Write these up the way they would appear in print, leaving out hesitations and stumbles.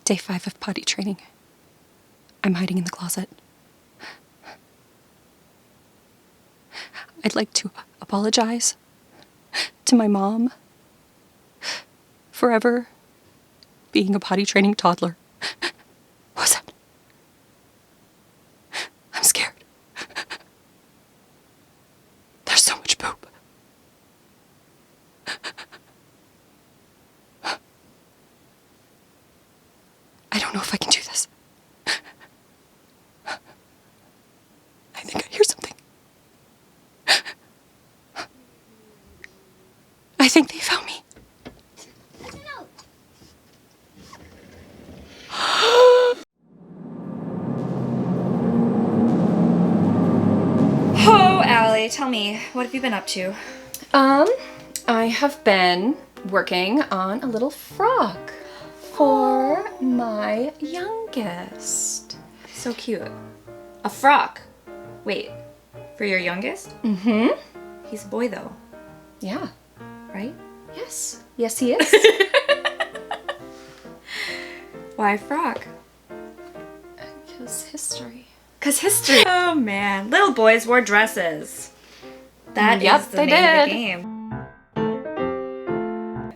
Day 5 of potty training. I'm hiding in the closet. I'd like to apologize to my mom forever being a potty training toddler. What's that? I'm scared. There's so much poop. I don't know if I can do this. I think I hear something. I think they found me. Oh, Allie, tell me, what have you been up to? I have been working on a little frock for my youngest. So cute. A frock. Wait, for your youngest? Mm-hmm. He's a boy though, Yeah. right? Yes. Yes, he is. Why a frock? Because history. 'Cause history. Oh man, little boys wore dresses. That Yep, is the they name of did. the game.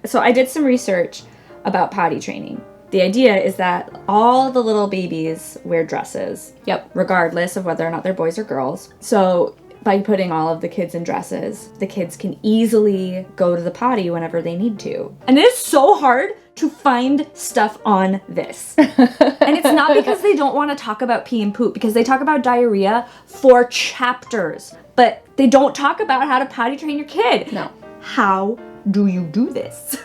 So I did some research about potty training. The idea is that all the little babies wear dresses. Yep. Regardless of whether or not they're boys or girls. So by putting all of the kids in dresses, the kids can easily go to the potty whenever they need to. And it is so hard to find stuff on this. And it's not because they don't want to talk about pee and poop, because they talk about diarrhea for chapters, but they don't talk about how to potty train your kid. No. How do you do this?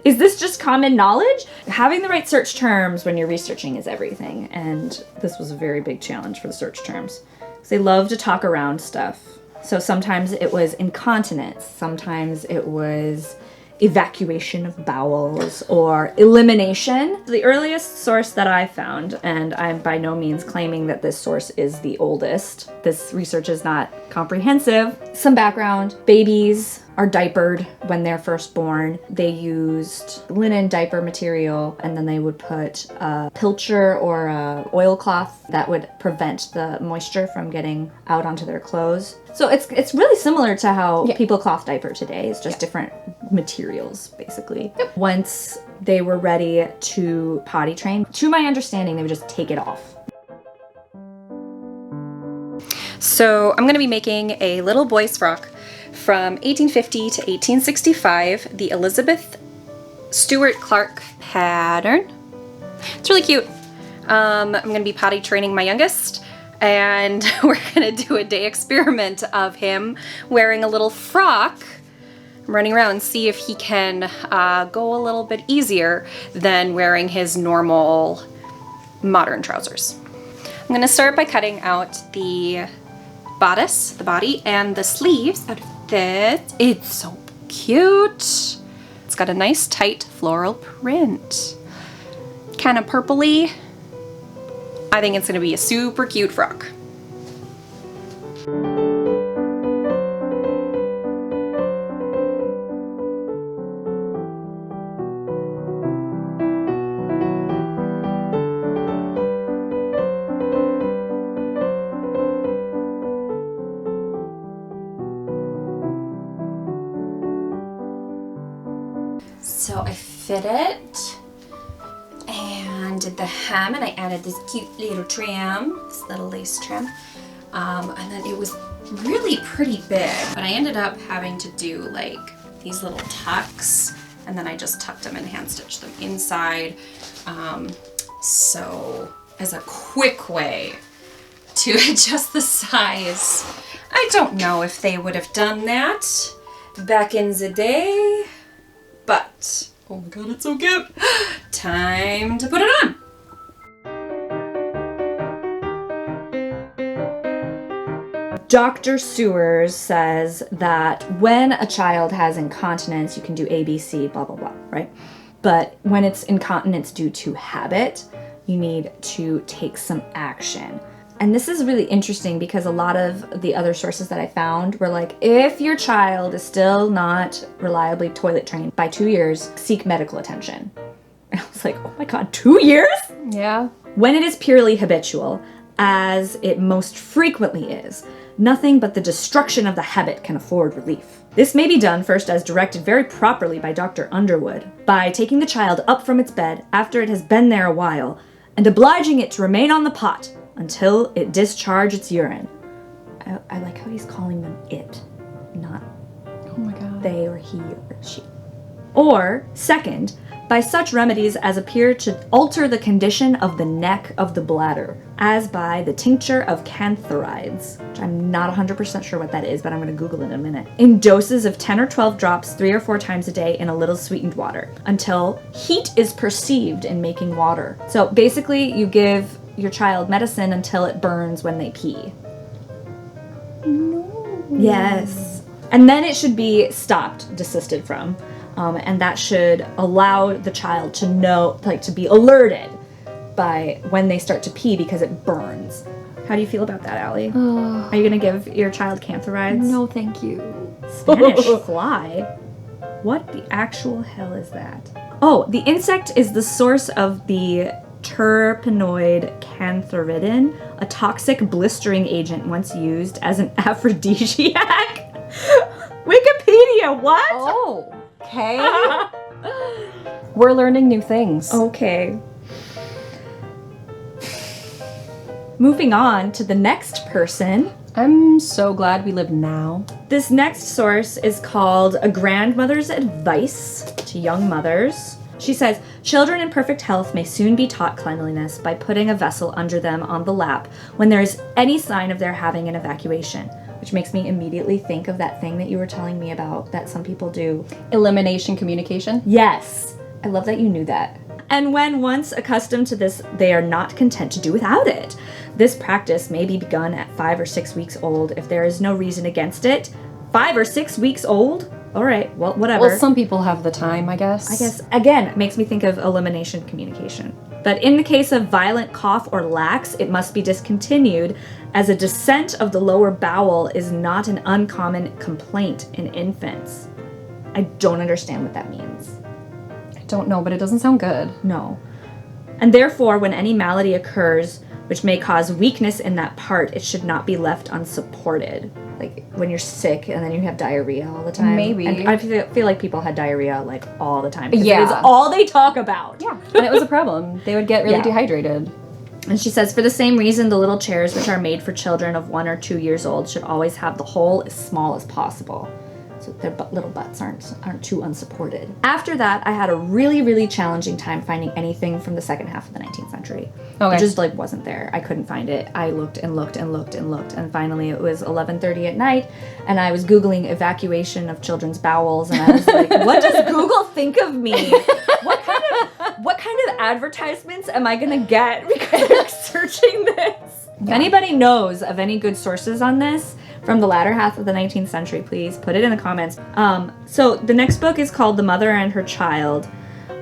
Is this just common knowledge? Having the right search terms when you're researching is everything, and this was a very big challenge for the search terms. They love to talk around stuff. So sometimes it was incontinence, sometimes it was evacuation of bowels or elimination. The earliest source that I found, and I'm by no means claiming that this source is the oldest, this research is not comprehensive. Some background: babies are diapered when they're first born. They used linen diaper material, and then they would put a pilcher or a oilcloth that would prevent the moisture from getting out onto their clothes. So it's really similar to how people cloth diaper today. It's just different materials, basically. Yep. Once they were ready to potty train, to my understanding, they would just take it off. So I'm going to be making a little boy's frock from 1850 to 1865, the Elizabeth Stuart Clark pattern. It's really cute. I'm going to be potty training my youngest, and we're going to do a day experiment of him wearing a little frock, running around, and see if he can go a little bit easier than wearing his normal modern trousers. I'm going to start by cutting out the bodice, the body, and the sleeves out of this. It's so cute. It's got a nice tight floral print. Kind of purpley. I think it's going to be a super cute frock. So I fit it and did the hem, and I added this cute little trim, this little lace trim, and then it was really pretty big, but I ended up having to do like these little tucks, and then I just tucked them and hand stitched them inside. So as a quick way to adjust the size, I don't know if they would have done that back in the day, but oh my god, it's so cute. Time to put it on. Dr. Sewers says that when a child has incontinence, you can do A, B, C, blah, blah, blah, right? But when it's incontinence due to habit, you need to take some action. And this is really interesting because a lot of the other sources that I found were like, if your child is still not reliably toilet trained by 2 years, seek medical attention. I was It's like, oh my God, 2 years? Yeah. When it is purely habitual, as it most frequently is, nothing but the destruction of the habit can afford relief. This may be done first as directed very properly by Dr. Underwood, by taking the child up from its bed after it has been there a while, and obliging it to remain on the pot until it discharge its urine. I like how he's calling them it, not Oh my God. they or he or she. Or, second, by such remedies as appear to alter the condition of the neck of the bladder, as by the tincture of cantharides, which I'm not 100% sure what that is, but I'm going to Google it in a minute, in doses of 10 or 12 drops 3 or 4 times a day in a little sweetened water, until heat is perceived in making water. So basically, you give your child medicine until it burns when they pee. No. Yes. And then it should be stopped, desisted from. And that should allow the child to know, like, to be alerted by when they start to pee because it burns. How do you feel about that, Allie? Are you going to give your child cantharides? No, thank you. Spanish fly? What the actual hell is that? Oh, the insect is the source of the terpenoid cantharidin, a toxic blistering agent once used as an aphrodisiac. Wikipedia, what? Oh, okay. We're learning new things. Okay. Moving on to the next person. I'm so glad we live now. This next source is called A Grandmother's Advice to Young Mothers. She says, children in perfect health may soon be taught cleanliness by putting a vessel under them on the lap when there is any sign of their having an evacuation. Which makes me immediately think of that thing that you were telling me about that some people do. Elimination communication. Yes. I love that you knew that. And when once accustomed to this, they are not content to do without it. This practice may be begun at 5 or 6 weeks old if there is no reason against it. 5 or 6 weeks old? All right, well, whatever. Well, some people have the time, I guess. I guess, again, it makes me think of elimination communication. But in the case of violent cough or lax, it must be discontinued, as a descent of the lower bowel is not an uncommon complaint in infants. I don't understand what that means. I don't know, but it doesn't sound good. No. And therefore, when any malady occurs, which may cause weakness in that part, it should not be left unsupported. Like when you're sick and then you have diarrhea all the time. Maybe. And I feel like people had diarrhea like all the time. Yeah. It's all they talk about. Yeah. And it was a problem. They would get really Yeah. dehydrated. And she says, for the same reason, the little chairs which are made for children of 1 or 2 years old should always have the hole as small as possible, so their little butts aren't too unsupported. After that, I had a really, really challenging time finding anything from the second half of the 19th century. Okay. It just like wasn't there. I couldn't find it. I looked and looked and looked and looked, and finally it was 11:30 at night, and I was Googling evacuation of children's bowels, and I was like, what does Google think of me? What kind of advertisements am I gonna get because I'm searching this? If anybody knows of any good sources on this from the latter half of the 19th century, please put it in the comments. So the next book is called The Mother and Her Child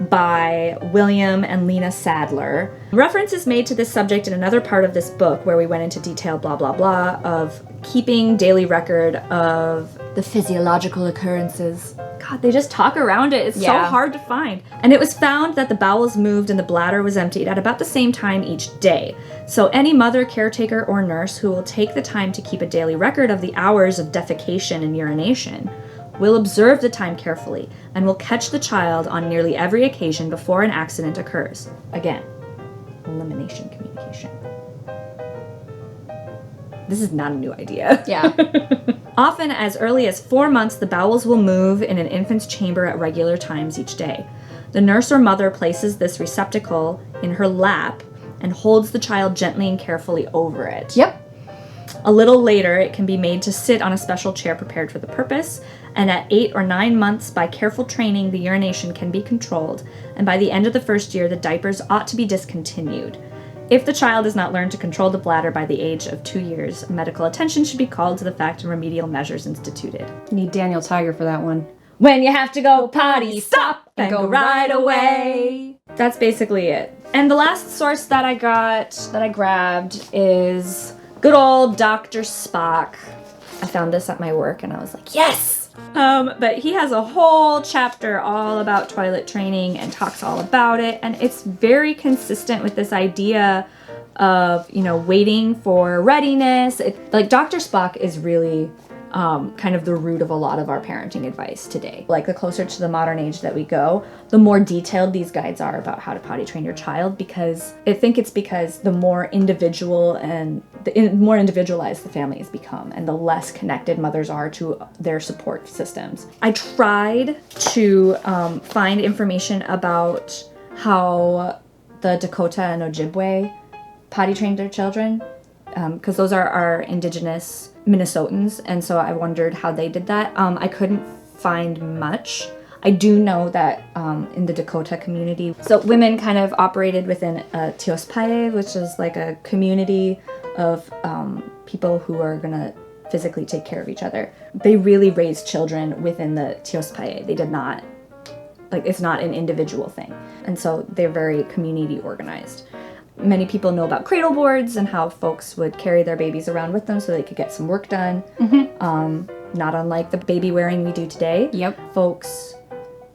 by William and Lena Sadler. Reference is made to this subject in another part of this book where we went into detail, blah, blah, blah, of keeping daily record of the physiological occurrences. God, they just talk around it. It's so Yeah. hard to find. And it was found that the bowels moved and the bladder was emptied at about the same time each day. So any mother, caretaker, or nurse who will take the time to keep a daily record of the hours of defecation and urination will observe the time carefully and will catch the child on nearly every occasion before an accident occurs. Again, elimination communication. This is not a new idea. Yeah. Often as early as 4 months, the bowels will move in an infant's chamber at regular times each day. The nurse or mother places this receptacle in her lap and holds the child gently and carefully over it. Yep. A little later, it can be made to sit on a special chair prepared for the purpose, and at 8 or 9 months, by careful training, the urination can be controlled, and by the end of the first year, the diapers ought to be discontinued. If the child has not learned to control the bladder by the age of 2 years, medical attention should be called to the fact and remedial measures instituted. Need Daniel Tiger for that one. When you have to go potty, stop and go right away. That's basically it. And the last source that I grabbed is good old Dr. Spock. I found this at my work and I was like, yes! But he has a whole chapter all about toilet training and talks all about it. And it's very consistent with this idea of, waiting for readiness. Like Dr. Spock is really kind of the root of a lot of our parenting advice today. Like the closer to the modern age that we go, the more detailed these guides are about how to potty train your child, because I think it's because the more individual and the more individualized the families become and the less connected mothers are to their support systems. I tried to find information about how the Dakota and Ojibwe potty trained their children, because those are our indigenous Minnesotans, and so I wondered how they did that. I couldn't find much. I do know that in the Dakota community, so women kind of operated within a tiospaye, which is like a community of people who are gonna physically take care of each other. They really raised children within the tiospaye. They did not, it's not an individual thing, and so they're very community organized. Many people know about cradle boards and how folks would carry their babies around with them so they could get some work done. Not unlike the baby wearing we do today. Yep. Folks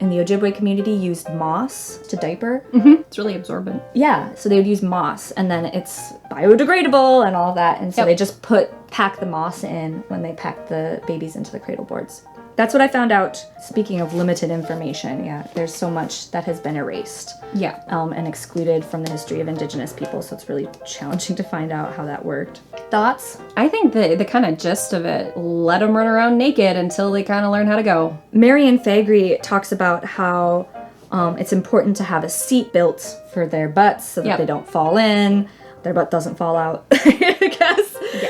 in the Ojibwe community used moss to diaper. It's really absorbent. Yeah, so they would use moss, and then it's biodegradable and all that, and so they just pack the moss in when they pack the babies into the cradle boards. That's what I found out. Speaking of limited information, there's so much that has been erased. Yeah. And excluded from the history of Indigenous people, so it's really challenging to find out how that worked. Thoughts? I think the kind of gist of it, let them run around naked until they kind of learn how to go. Marion Faegre talks about how it's important to have a seat built for their butts so that they don't fall in. Their butt doesn't fall out, I guess. Yeah.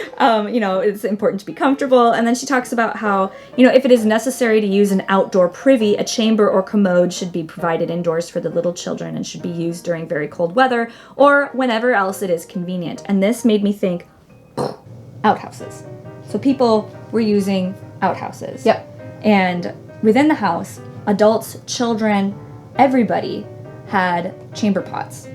It's important to be comfortable. And then she talks about how, if it is necessary to use an outdoor privy, a chamber or commode should be provided indoors for the little children and should be used during very cold weather or whenever else it is convenient. And this made me think, outhouses. So people were using outhouses. Yep. And within the house, adults, children, everybody had chamber pots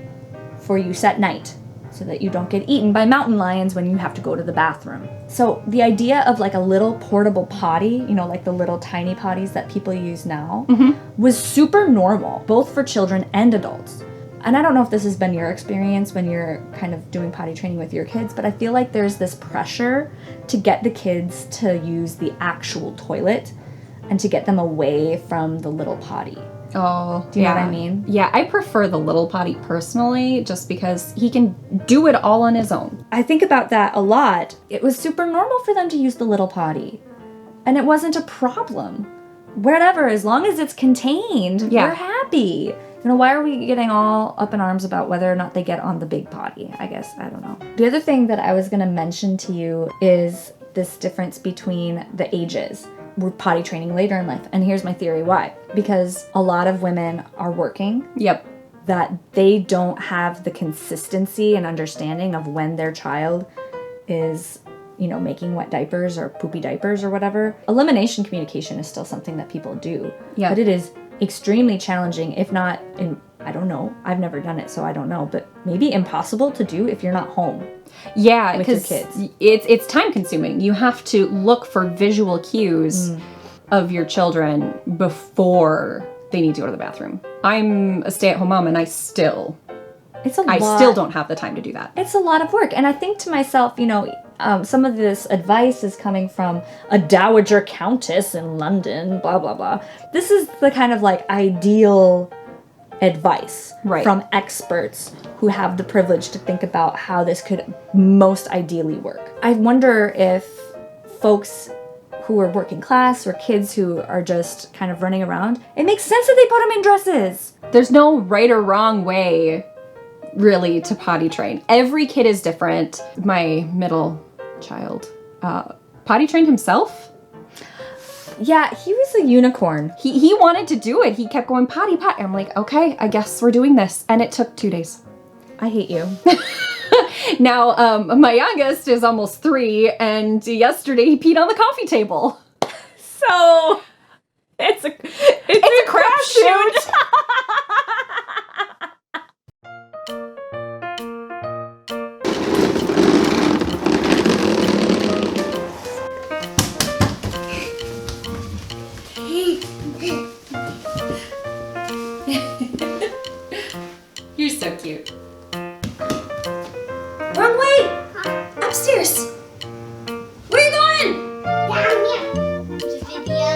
for use at night, so that you don't get eaten by mountain lions when you have to go to the bathroom. So the idea of like a little portable potty, like the little tiny potties that people use now, was super normal, both for children and adults. And I don't know if this has been your experience when you're kind of doing potty training with your kids, but I feel like there's this pressure to get the kids to use the actual toilet and to get them away from the little potty. Oh, do you know what I mean? Yeah, I prefer the little potty personally, just because he can do it all on his own. I think about that a lot. It was super normal for them to use the little potty, and it wasn't a problem. Whatever, as long as it's contained, we're happy. Why are we getting all up in arms about whether or not they get on the big potty? I guess, I don't know. The other thing that I was going to mention to you is this difference between the ages. We're potty training later in life. And here's my theory why. Because a lot of women are working. Yep. That they don't have the consistency and understanding of when their child is, making wet diapers or poopy diapers or whatever. Elimination communication is still something that people do. Yeah. But it is extremely challenging, if not I don't know. I've never done it, so I don't know. But maybe impossible to do if you're not home. Yeah, because it's time consuming. You have to look for visual cues of your children before they need to go to the bathroom. I'm a stay-at-home mom, and I still don't have the time to do that. It's a lot of work, and I think to myself, some of this advice is coming from a dowager countess in London, blah blah blah. This is the kind of ideal advice from experts who have the privilege to think about how this could most ideally work. I wonder if folks who are working class or kids who are just kind of running around, it makes sense that they put them in dresses. There's no right or wrong way really to potty train. Every kid is different. My middle child potty trained himself. Yeah, he was a unicorn. He wanted to do it. He kept going potty, potty. I'm like, okay, I guess we're doing this. And it took 2 days. I hate you. Now, my youngest is almost 3, and yesterday he peed on the coffee table. So, it's a crapshoot. She's so cute. Wrong way! Upstairs! Where are you going? Down here. The video.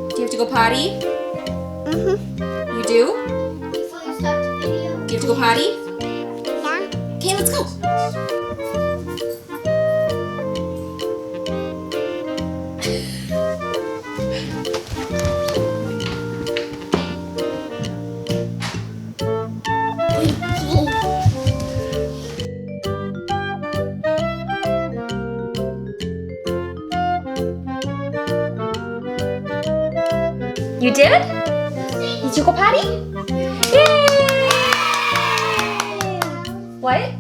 Do you have to go potty? You do? Before you start the video. Do you have to go potty? Yeah. Okay, let's go. You did? Did you go potty? Yay! What?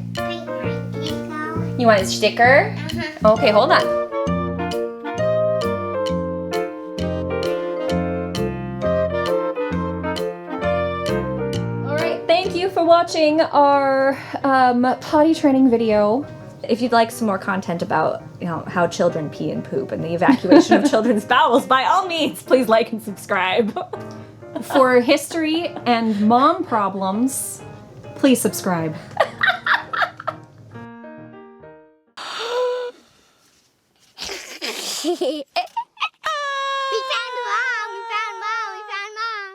You want a sticker? Okay, hold on. Alright, thank you for watching our potty training video. If you'd like some more content about, how children pee and poop and the evacuation of children's bowels, by all means, please like and subscribe. For history and mom problems, please subscribe.